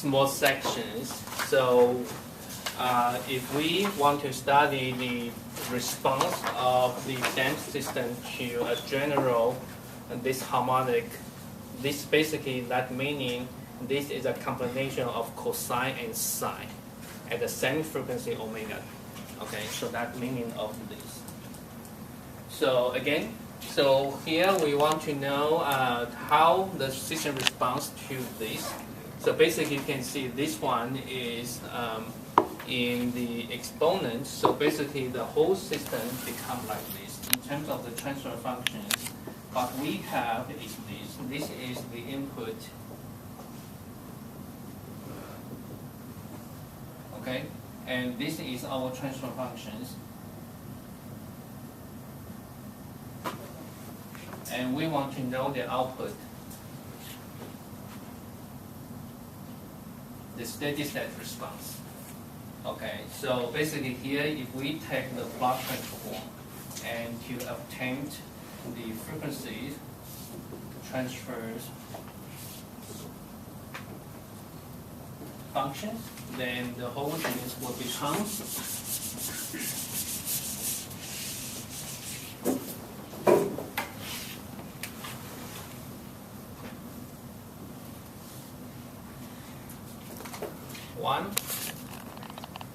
small sections. So if we want to study the response of the dance system to a general this harmonic, this basically that meaning this is a combination of cosine and sine at the same frequency omega. Okay, so that meaning of this. So again, so here we want to know how the system responds to this. So basically you can see this one is in the exponent. So basically the whole system becomes like this. In terms of the transfer functions, what we have is this. This is the input. Okay, and this is our transfer functions. And we want to know the output, the steady state response. Okay, so basically here, if we take the plot transform and to obtain the frequency transfers functions, then the whole thing will become one.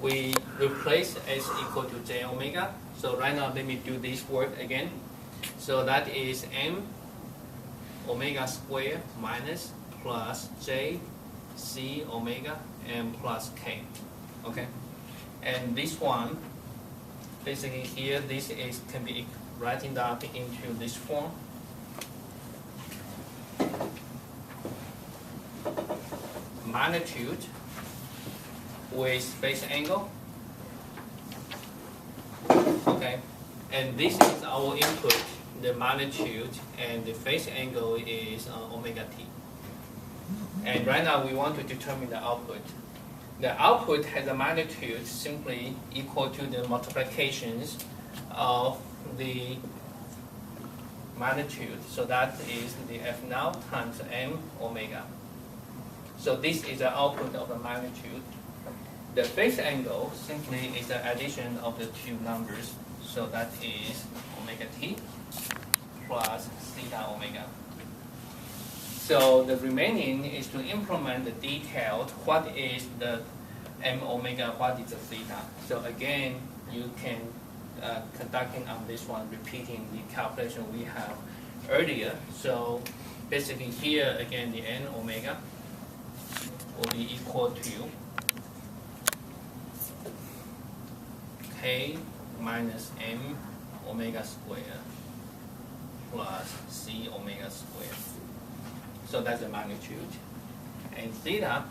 We replace s equal to j omega. So right now, let me do this work again. So that is m omega squared minus plus j c omega m plus k. Okay, and this one, basically here, this is can be writing down into this form. Magnitude with phase angle. Okay, and this is our input, the magnitude, and the phase angle is omega t. And right now we want to determine the output. The output has a magnitude simply equal to the multiplications of the magnitude. So that is the f now times m omega. So this is the output of the magnitude. The phase angle simply is the addition of the two numbers. So that is omega t plus theta omega. So the remaining is to implement the detailed what is the m omega, what is the theta. So again, you can conducting on this one, repeating the calculation we have earlier. So basically here again, the n omega will be equal to k minus m omega squared plus c omega squared. So that's the magnitude. And theta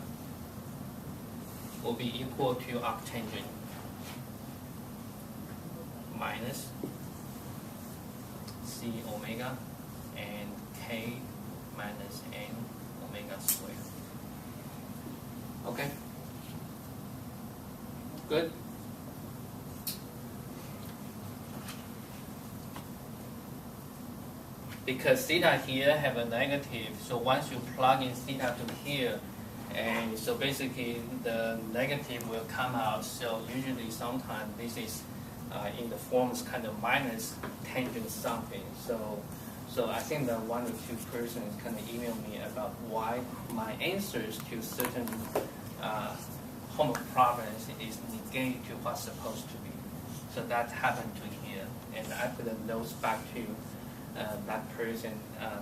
will be equal to arctangent minus c omega and k minus n omega squared. Okay? Good? Because theta here have a negative, so once you plug in theta to here, and so basically the negative will come out. So usually sometimes this is in the forms kind of minus tangent something. So I think that one or two persons kind of email me about why my answers to certain homework problems is negate to what's supposed to be. So that happened to here, and I put the notes back to that person.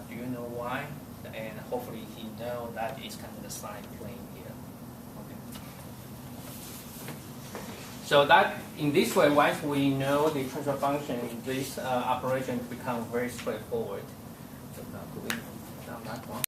Do you know why? And hopefully he know that is kind of the sign playing here. Okay. So that in this way, once we know the transfer function, this operation becomes very straightforward. So now could we down that one?